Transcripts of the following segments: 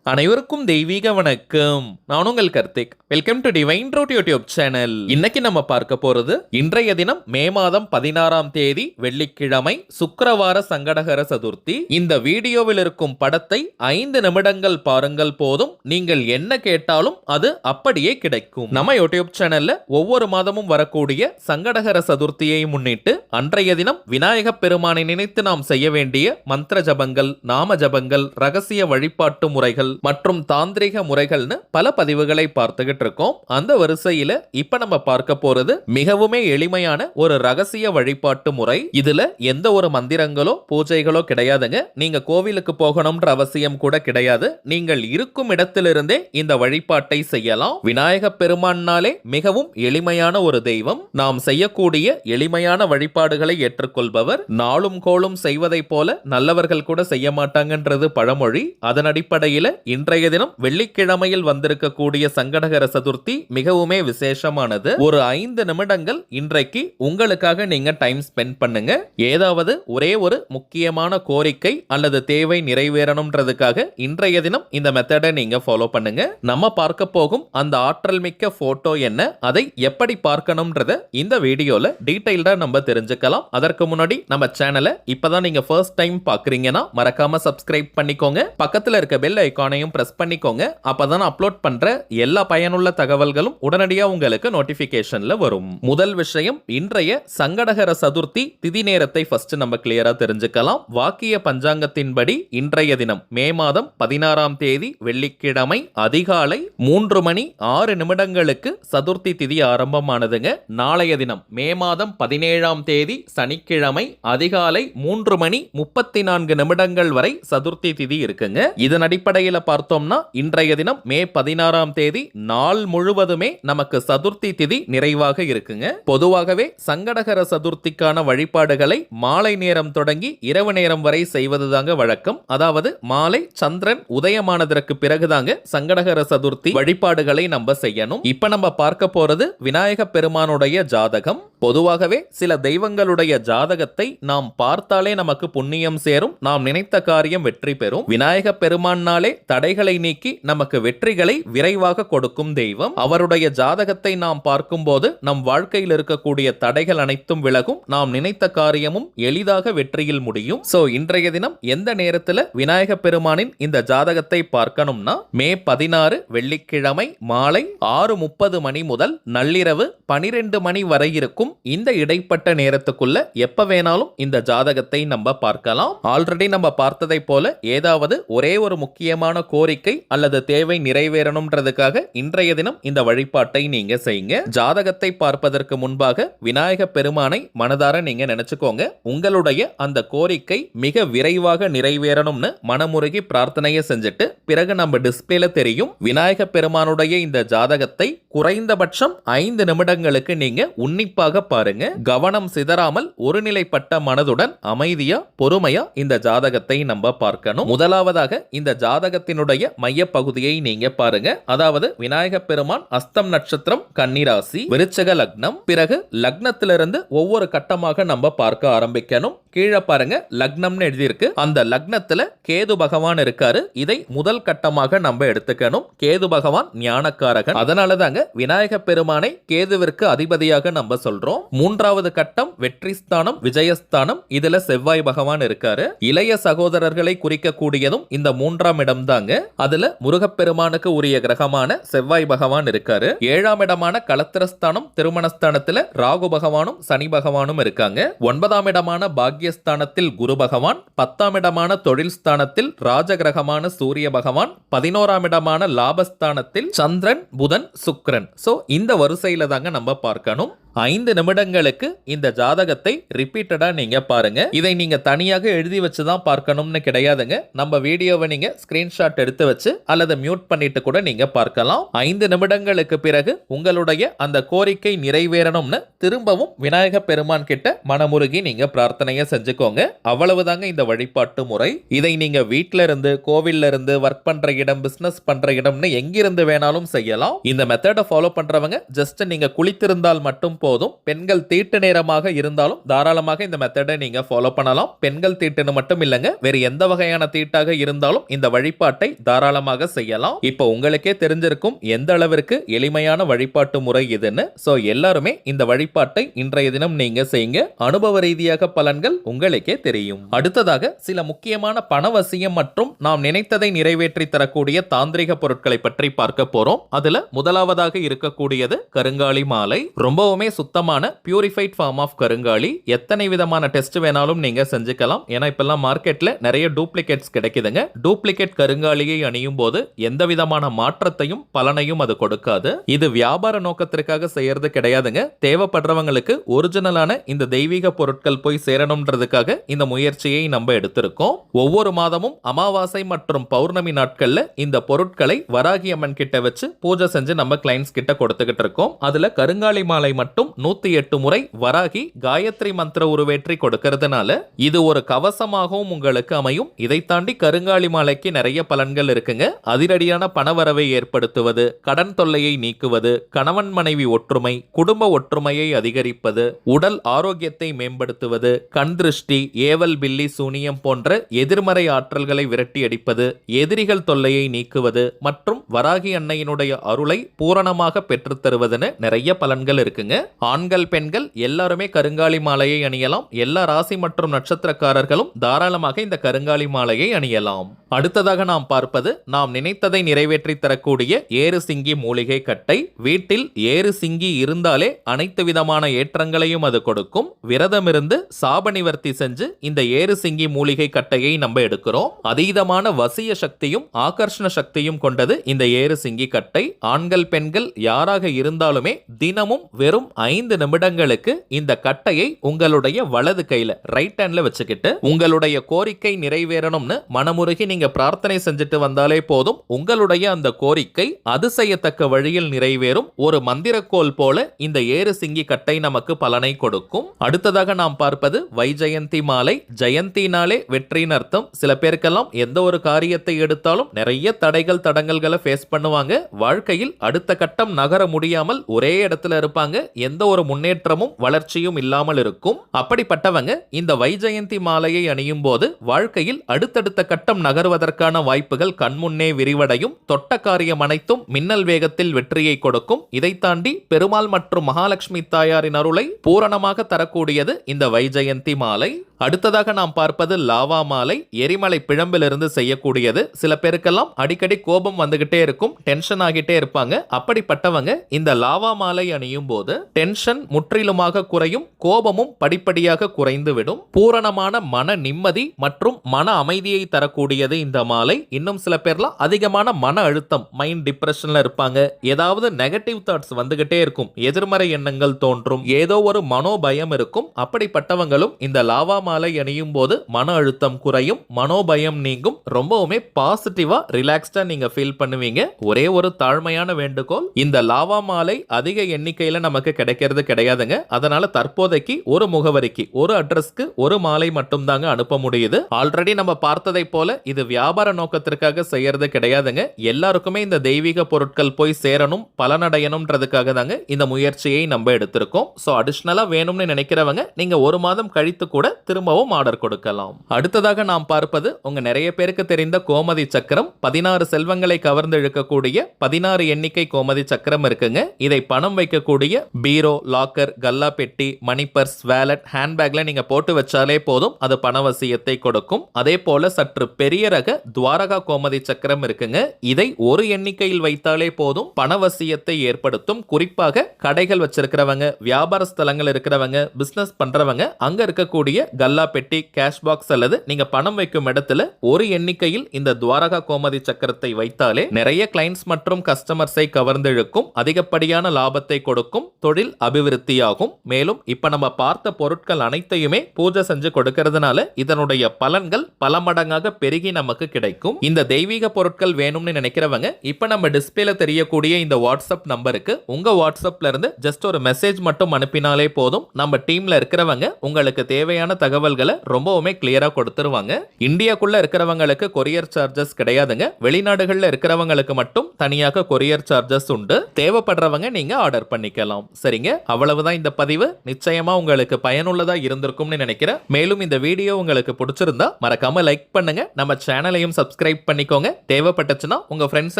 அனைவருக்கும் தெய்வீக வணக்கம். நான் உங்கள் Karthik. Welcome to divine truth YouTube channel. இன்னைக்கு நம்ம பார்க்க போறது இன்றைய தினம் மே மாதம் 16ஆம் தேதி வெள்ளிக்கிழமை சுக்கிரவார சங்கடகர சதுர்த்தி. இந்த வீடியோவில் இருக்கும் படத்தை 5 நிமிடங்கள் பாருங்கள் போதும். நீங்கள் என்ன கேட்டாலும் அது அப்படியே கிடைக்கும். நம்ம யூடியூப் சேனல்ல ஒவ்வொரு மாதமும் வரக்கூடிய சங்கடகர சதுர்த்தியை முன்னிட்டு அன்றைய தினம் விநாயக பெருமானை நினைத்து நாம் செய்ய வேண்டிய மந்திர ஜபங்கள், நாம ஜபங்கள், ரகசிய வழிபாட்டு முறைகள் மற்றும் தாந்திரிக முறைகள்னு பல பதிவுகளை பார்த்துக்கிட்டு இருக்கோம். அந்த வரிசையில இப்ப நம்ம பார்க்க போறது மிகவுமே எளிமையான ஒரு ரகசிய வழிபாட்டு முறை. இதுல எந்த ஒரு மந்திரங்களோ பூஜைகளோ கிடையாதுங்க. நீங்க கோவிலுக்கு போகணும்ன்ற அவசியம் கூட கிடையாது. நீங்கள் இருக்கும் இடத்திலிருந்தே இந்த வழிபாட்டை செய்யலாம். விநாயக பெருமானாலே மிகவும் எளிமையான ஒரு தெய்வம். நாம் செய்யக்கூடிய எளிமையான வழிபாடுகளை ஏற்றுக்கொள்பவர். நாளும் கோளும் செய்வதைப் போல நல்லவர்கள் கூட செய்ய மாட்டாங்கன்றது பழமொழி. அதன் அடிப்படையில் இன்றைய தினம் வெள்ளிக்கிழமையில் வந்திருக்கக்கூடிய சங்கடகர சதுர்த்தி மிகவுமே விசேஷமானது. ஒரு 5 நிமிடங்கள் இன்றைக்கு உங்களுக்காக நீங்க டைம் ஸ்பெண்ட் பண்ணுங்க. ஏதாவது ஒரே ஒரு முக்கியமான கோரிக்கை அல்லது தேவை நிறைவேறணும்ன்றதுக்காக இன்றைய தினம் இந்த மெத்தடை நீங்க ஃபாலோ பண்ணுங்க. நம்ம பார்க்க போகும் அந்த ஆற்றல் மிக்க போட்டோ என்ன, அதை எப்படி பார்க்கணும்ன்றத இந்த வீடியோல டீடைல்டா நம்ம தெரிஞ்சுக்கலாம். அதற்கு முன்னாடி நம்ம சேனலை இப்பதான் நீங்க ஃபர்ஸ்ட் டைம் பாக்குறீங்கன்னா மறக்காம சப்ஸ்கிரைப் பண்ணிக்கோங்க. பக்கத்துல இருக்க பெல் ஐகானையும் பிரஸ் பண்ணிக்கோங்க. அப்பதான் அப்லோட் பண்ற எல்லா பயனுள்ள தகவல்களும் உடனடியா உங்களுக்கு நோட்டிபிகேஷன்ல வரும். முதல் விஷயம், இன்றைய சங்கடகர சதுர்த்தி திதி நேரத்தை ஃபர்ஸ்ட் நம்ம கிளியரா தெரிஞ்சுக்கலாம். வாக்கிய பஞ்சாங்கத்தின்படி இன்றைய தினம் மே மாதம் 16ஆம் தேதி வெள்ளிக்கிழமை அதிகாலை 3 மணி 6 நிமிடங்களுக்கு சதுர்த்தி திதி ஆரம்பமானதுங்க. நாளைய தினம் மே மாதம் 17ஆம் தேதி சனிக்கிழமை அதிகாலை 3 மணி 34 நிமிடங்கள் வரை சதுர்த்தி திதி இருக்குங்க. இதன் அடிப்படையில் பார்த்தோம்னா இன்றைய தினம் மே 16ஆம் தேதி நாள் முழுவதுமே நமக்கு சதுர்த்தி திதி நிறைவாக இருக்குங்க. பொதுவாகவே சங்கடகர சதுர்த்திக்கான வழிபாடுகளை மாலை நேரம் தொடங்கி இரவு நேரம் வரை செய்வதுதாங்க வழக்கம். அதாவது மாலை சந்திரன் உதயமானதற்கு பிறகுதாங்க சங்கடகர சதுர்த்தி வழிபாடுகளை நம்ம செய்யணும். இப்ப நம்ம பார்க்க போறது விநாயக பெருமானுடைய ஜாதகம். பொதுவாகவே சில தெய்வங்களுடைய ஜாதகத்தை நாம் பார்த்தாலே நமக்கு புண்ணியம் சேரும், நாம் நினைத்த காரியம் வெற்றி பெறும். விநாயக பெருமானாலே தடைகளை நீக்கி நமக்கு வெற்றிகளை விரைவாக கொடுக்கும் தெய்வம். அவருடைய ஜாதகத்தை நாம் பார்க்கும்போது நம் வாழ்க்கையில் இருக்கக்கூடிய தடைகள் அனைத்தும் விலகும், நாம் நினைத்த காரியமும் எளிதாக வெற்றியில் முடியும். சோ இன்றைய தினம் எந்த நேரத்தில் விநாயக பெருமானின் இந்த ஜாதகத்தை பார்க்கணும்னா மே 16 வெள்ளிக்கிழமை மாலை 6:30 மணி முதல் நள்ளிரவு 12 மணி வரை இருக்கும். இந்த இடைப்பட்ட நேரத்துக்குள்ள எப்ப வேணாலும் இந்த ஜாதகத்தை நம்ம பார்க்கலாம். ஆல்ரெடி நம்ம பார்த்ததை போல ஏதாவது ஒரே ஒரு முக்கியமான கோரிக்கை அல்லது தேவை நிறைவேறணும்ன்றதுக்காக இன்றைய தினம் இந்த வழிபாட்டை நீங்க செய்யுங்க. ஜாதகத்தை பார்ப்பதற்கு முன்பாக விநாயக பெருமானை மனதார நீங்க நினைச்சுக்கோங்க. உங்களுடைய அந்த கோரிக்கை மிக விரைவாக நிறைவேறணும்னு மனமுருகி பிரார்த்தனையை செஞ்சுட்டு பிறகு நம்ம டிஸ்பிளேல தெரியும் விநாயக பெருமானுடைய இந்த ஜாதகத்தை குறைந்தபட்சம் 5 நிமிடங்களுக்கு நீங்க உன்னிப்பாக பாருங்க. கவனம் சிதறாமல் ஒருநிலைப்பட்ட மனதுடன் அமைதியா பொறுமையா இந்த ஜாதகத்தை நம்ம பார்க்கணும். முதலாவதாக இந்த ஜாதகத்தினுடைய மைய பகுதியை நீங்க பாருங்க. அதாவது விநாயக பெருமான் அஸ்தம் நட்சத்திரம், கன்னிராசி, விருச்சக லக்னம். பிறகு லக்னத்திலிருந்து ஒவ்வொரு கட்டமாக நம்ம பார்க்க ஆரம்பிக்கணும். கீழே பாருங்க லக்னம்னு எழுதியிருக்கு. அந்த லக்னத்துல கேது பகவான் இருக்காரு. இதை முதல் கட்டமாக நம்ம எடுத்துக்கணும். கேது பகவான் ஞானக்காரகன். அதனாலதாங்க விநாயக பெருமானை கேதுவிற்கு அதிபதியாக நம்ம சொல்றோம். மூன்றாவது கட்டம் வெற்றி ஸ்தானம், விஜயஸ்தானம். இதுல செவ்வாய் பகவான் இருக்காரு. இளைய சகோதரர்களை குறிக்கக்கூடியதும் இந்த 3ஆம் இடம் தாங்க. அதுல முருகப்பெருமானுக்கு உரிய கிரகமான செவ்வாய் பகவான் இருக்காரு. 7ஆம் இடமான கலத்திரஸ்தானம், திருமணஸ்தானத்துல ராகு பகவானும் சனி பகவானும் இருக்காங்க. 9ஆம் இடமான பாக்யஸ்தானத்தில் குரு பகவான், 10ஆம் இடமான தொழில் ஸ்தானத்தில் ராஜகிரகமான சூரிய பகவான், 11ஆம் இடமான லாபஸ்தானத்தில் சந்திரன், புதன், சுக்கிரன். சோ இந்த வரிசையில தாங்க நம்ம பார்க்கணும். 5 நிமிடங்களுக்கு இந்த ஜாதகத்தை ரிப்பீட்டடா நீங்க பாருங்க. இதை நீங்க தனியாக எழுதி வச்சுதான் பார்க்கணும்னு கிடையாதுங்க. நம்ம வீடியோவை நீங்க ஸ்கிரீன்ஷாட் எடுத்து வச்சு அல்லது மியூட் பண்ணிட்டு கூட நீங்க பார்க்கலாம். 5 நிமிடங்களுக்கு பிறகு உங்களுடைய அந்த கோரிக்கை நிறைவேறணும்னு திரும்பவும் விநாயக பெருமான் கிட்ட மனமுருகி நீங்க பிரார்த்தனையை செஞ்சுக்கோங்க. அவ்வளவுதாங்க இந்த வழிபாட்டு முறை. இதை நீங்க வீட்ல இருந்து, கோவில்ல இருந்து, ஒர்க் பண்ற இடம், பிசினஸ் பண்ற இடம்னு எங்கிருந்து வேணாலும் செய்யலாம். இந்த மெத்தடை ஃபாலோ பண்றவங்க ஜஸ்ட் நீங்க குளித்திருந்தால் மட்டும் போதும். பெண்கள் தீட்டு நேரமாக இருந்தாலும் தாராளமாக இந்த மெத்தடை நீங்க ஃபாலோ பண்ணலாம். பெண்கள் தீட்டுன்னு மட்டும் இல்லைங்க, வேறு எந்த வகையான தீட்டாக இருந்தாலும் இந்த வழிபாட்டை தாராளமாக செய்யலாம். இப்போ உங்களுக்கே தெரிஞ்சிருக்கும் எந்த அளவிற்கு எளிமையான வழிபாட்டு முறை இதுன்னு. சோ எல்லாருமே இந்த வழிபாட்டை இன்றைய தினம் நீங்க செய்யுங்க. அனுபவ ரீதியாக பலன்கள் உங்களுக்கே தெரியும். அடுத்ததாக சில முக்கியமான பணவசியம் மற்றும் நாம் நினைத்ததை நிறைவேற்றி தரக்கூடிய தாந்திரிக பொருட்களை பற்றி பார்க்க போறோம். அதுல முதலாவதாக இருக்கக்கூடியது கருங்காலி மாலை. ரொம்பவுமே சுத்தமான பியூரிஃபைட் ஃபார்ம் ஆஃப் கருங்காலி. எத்தனை விதமான டெஸ்ட் வேணாலும் நீங்க செஞ்சுக்கலாம். ஏன்னா இப்பெல்லாம் மார்க்கெட்ல நிறைய டூப்ளிகேட்ஸ் கிடைக்குதுங்க. டூப்ளிகேட் கருங்காலியை அணியும் போது எந்த விதமான மாற்றத்தையும் பலனையும் அது கொடுக்காது. இது வியாபார நோக்கத்திற்காக செய்யறது கிடையாதுங்க. தேவைப்படுறவங்களுக்கு ஒரிஜினலான இந்த தெய்வீக பொருட்கள் போய் சேரணும்ன்றதுக்காக இந்த முயற்சியை நம்ம எடுத்திருக்கோம். ஒவ்வொரு மாதமும் அமாவாசை மற்றும் பௌர்ணமி நாட்கள்ல இந்த பொருட்களை வராகி அம்மன் கிட்ட வச்சு பூஜை செஞ்சு நம்ம கிளைண்ட்ஸ் கிட்ட கொடுத்துக்கிட்டு இருக்கோம். அதுல கருங்காலி மாலை மட்டும் 108 முறை வராகி காயத்ரி மந்திர உருவேற்றி கொடுக்கறதுனால இது ஒரு கவசமாகவும் உங்களுக்கு அமையும். இதை தாண்டி கருங்காலி மாலைக்கு நிறைய பலன்கள் இருக்குங்க. அதிரடியான பணவரவை ஏற்படுத்துவது, கடன் தொல்லையை நீக்குவது, கணவன் மனைவி ஒற்றுமை, குடும்ப ஒற்றுமையை அதிகரிப்பது, உடல் ஆரோக்கியத்தை மேம்படுத்துவது, கண் திருஷ்டி, ஏவல் பில்லி சூனியம் போன்ற எதிர்மறை ஆற்றல்களை விரட்டி அடிப்பது, எதிரிகள் தொல்லையை நீக்குவது மற்றும் வராகி அன்னையினுடைய அருளை பூரணமாக பெற்றுத் தருவதுன்னு நிறைய பலன்கள் இருக்குங்க. ஆண்கள் பெண்கள் எல்லாருமே கருங்காலி மாலையை அணியலாம். எல்லா ராசி மற்றும் நட்சத்திரக்காரர்களும் தாராளமாக இந்த கருங்காலி மாலையை அணியலாம். அடுத்ததாக நாம் பார்ப்பது நாம் நினைத்ததை நிறைவேற்றி தரக்கூடிய ஏறு சிங்கி மூலிகை கட்டை. வீட்டில் ஏறு சிங்கி இருந்தாலே அனைத்து விதமான ஏற்றங்களையும் அது கொடுக்கும். விரதம் இருந்து சாப நிவர்த்தி செஞ்சு இந்த ஏறு சிங்கி மூலிகை கட்டையை நம்ம எடுக்கிறோம். அதீதமான வசிய சக்தியும் ஆகர்ஷண சக்தியும் கொண்டது இந்த ஏறு சிங்கி கட்டை. ஆண்கள் பெண்கள் யாராக இருந்தாலுமே தினமும் வெறும் 5 நிமிடங்களுக்கு இந்த கட்டையை உங்களுடைய வலது கையில ரைட் ஹேண்ட்ல வச்சுக்கிட்டு உங்களுடைய கோரிக்கை நிறைவேறணும்னு மனமுருகி நீங்க பிரார்த்தனை செஞ்சுட்டு வந்தாலே போதும். உங்களுடைய அந்த கோரிக்கை அதிசயத்தக்க வழியில் நிறைவேறும். ஒரு மந்திரக்கோல் போல இந்த ஏறு சிங்கி கட்டை நமக்கு பலனை கொடுக்கும். அடுத்ததாக நாம் பார்ப்பது வைஜெயந்தி மாலை. ஜெயந்தினாலே வெற்றியின் அர்த்தம். சில பேருக்கெல்லாம் எந்த ஒரு காரியத்தை எடுத்தாலும் நிறைய தடைகள் தடங்கல்களை ஃபேஸ் பண்ணுவாங்க. வாழ்க்கையில் அடுத்த கட்டம் நகர முடியாமல் ஒரே இடத்துல இருப்பாங்க. எந்த ஒரு முன்னேற்றமும் வளர்ச்சியும் இல்லாமல் இருக்கும். அப்படிப்பட்டவங்க இந்த வைஜெயந்தி மாலையை அணியும் போது வாழ்க்கையில் அடுத்தடுத்த கட்டம் நகர்வதற்கான வாய்ப்புகள் கண்முன்னே விரிவடையும். தொட்ட காரியம் அனைத்தும் மின்னல் வேகத்தில் வெற்றியை கொடுக்கும். இதை தாண்டி பெருமாள் மற்றும் மகாலட்சுமி தாயாரின் அருளை பூரணமாக தரக்கூடியது இந்த வைஜெயந்தி மாலை. அடுத்ததாக நாம் பார்ப்பது லாவா மாலை. எரிமலை பிழம்பிலிருந்து செய்யக்கூடியது. சில பேருக்கெல்லாம் அடிக்கடி கோபம் வந்துகிட்டே இருக்கும், டென்ஷன் ஆகிட்டே இருப்பாங்க. அப்படிப்பட்டவங்க இந்த லாவா மாலை அணியும் போது டென்ஷன் முற்றிலுமாக குறையும், கோபமும் படிப்படியாக குறைந்து விடும். பூரணமான மன நிம்மதி மற்றும் மன அமைதியை தரக்கூடியது இந்த மாலை. இன்னும் சில பேர்லாம் அதிகமான மன அழுத்தம், மைண்ட் டிப்ரெஷன்ல இருப்பாங்க. ஏதாவது நெகட்டிவ் தாட்ஸ் வந்துகிட்டே இருக்கும், எதிர்மறை எண்ணங்கள் தோன்றும், ஏதோ ஒரு மனோபயம் இருக்கும். அப்படிப்பட்டவங்களும் இந்த லாவா மாலை அணியும் போது மன அழுத்தம் குறையும், மனோபயம் நீங்கும். ரொம்பவுமே பாசிட்டிவா ரிலாக்ஸ்டா நீங்க ஃபீல் பண்ணுவீங்க. ஒரே ஒரு தாழ்மையான வேண்டுகோள், இந்த லாவா மாலை அதிக எண்ணிக்கையில நமக்கு கிடைக்கிறது கிடையாதுங்க. அதனால தற்போதைக்கு ஒரு முகவரிக்கு ஒரு அட்ரஸ்க்கு ஒரு மாலை மட்டும் தாங்க அனுப்ப முடியுது. ஆல்ரெடி நம்ம பார்த்ததை போல இது வியாபார நோக்கத்திற்காக செய்யறது கிடையாதுங்க. எல்லாருக்குமே இந்த தெய்வீக பொருட்கள் போய் சேரணும், பலனடையணும்ன்றதுக்காக தாங்க இந்த முயற்சியை நம்ம எடுத்திருக்கோம். சோ அடிஷனலா வேணும்னு நினைக்கிறவங்க நீங்க ஒரு மாதம் கழித்து கூட திரும்பவும் ஆர்டர் கொடுக்கலாம். அடுத்ததாக நாம் பார்ப்பது உங்க நிறைய பேருக்கு தெரிந்த கோமதி சக்கரம். 16 செல்வங்களை கவர்ந்து இழுக்கக்கூடிய 16 எண்ணிக்கை கோமதி சக்கரம் இருக்குங்க. இதை பணம் வைக்கக்கூடிய பீரோ, லாக்கர், கல்லா பெட்டி, மணி பர்ஸ், வேலட், ஹேண்ட்பேக்ல நீங்க போட்டு வச்சாலே போதும், அது பணவசியத்தை கொடுக்கும். அதே போல சற்று பெரிய ரக துவாரகா கோமதி சக்கரம் இருக்குங்க. இதை ஒரு எண்ணிக்கையில் வைத்தாலே போதும், பணவசியத்தை ஏற்படுத்தும். குறிப்பாக கடைகள் வச்சிருக்கிறவங்க, வியாபார ஸ்தலங்கள் இருக்கிறவங்க, பிசினஸ் பண்றவங்க அங்க இருக்கக்கூடிய கல்லா பெட்டி, கேஷ் பாக்ஸ் அல்லது நீங்க பணம் வைக்கும் இடத்துல ஒரு எண்ணிக்கையில் இந்த துவாரகா கோமதி சக்கரத்தை வைத்தாலே நிறைய கிளைண்ட்ஸ் மற்றும் கஸ்டமர்ஸை கவர்ந்து இழுக்கும், அதிகப்படியான லாபத்தை கொடுக்கும், தொழில் அபிவிருத்தியாகும். மேலும் இப்ப நம்ம பார்த்த பொருட்கள் அனைத்தையுமே பூஜை செஞ்சு கொடுக்கிறதுனால இதனுடைய பலன்கள் பல மடங்காக பெருகி நமக்கு கிடைக்கும். இந்த தெய்வீக பொருட்கள் வேணும்னு நினைக்கிறவங்க இப்ப நம்ம டிஸ்பிளேல தெரியக்கூடிய இந்த வாட்ஸ்அப் நம்பருக்கு உங்க வாட்ஸ்அப்ல இருந்து ஜஸ்ட் ஒரு மெசேஜ் மட்டும் அனுப்பினாலே போதும். நம்ம டீம்ல இருக்கிறவங்க உங்களுக்கு தேவையான தகவல்களை ரொம்பவுமே கிளியரா கொடுத்துருவாங்க. இந்தியாக்குள்ள இருக்கிறவங்களுக்கு கொரியர் சார்ஜஸ் கிடையாதுங்க. வெளிநாடுகள்ல இருக்கிறவங்களுக்கு மட்டும் தனியாக கொரியர் சார்ஜஸ் உண்டு. தேவைப்படுறவங்க நீங்க ஆர்டர் பண்ணிக்கலாம். சரி, சரிங்க, அவ்வளவுதான் இந்த பதிவு. நிச்சயமா உங்களுக்கு பயனுள்ளதா இருந்திருக்கும்னு நினைக்கிறேன். மேலும் இந்த வீடியோ உங்களுக்கு பிடிச்சிருந்தா மறக்காம லைக் பண்ணுங்க, நம்ம சேனலையும் சப்ஸ்கிரைப் பண்ணிக்கோங்க. தேவைப்பட்டுச்சுன்னா உங்க ஃப்ரெண்ட்ஸ்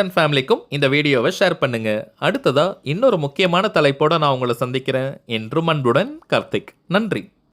அண்ட் ஃபேமிலிக்கும் இந்த வீடியோவை ஷேர் பண்ணுங்க. அடுத்ததா இன்னொரு முக்கியமான தலைப்போட நான் உங்களை சந்திக்கிறேன். என்றும் அன்புடன் கார்த்திக். நன்றி.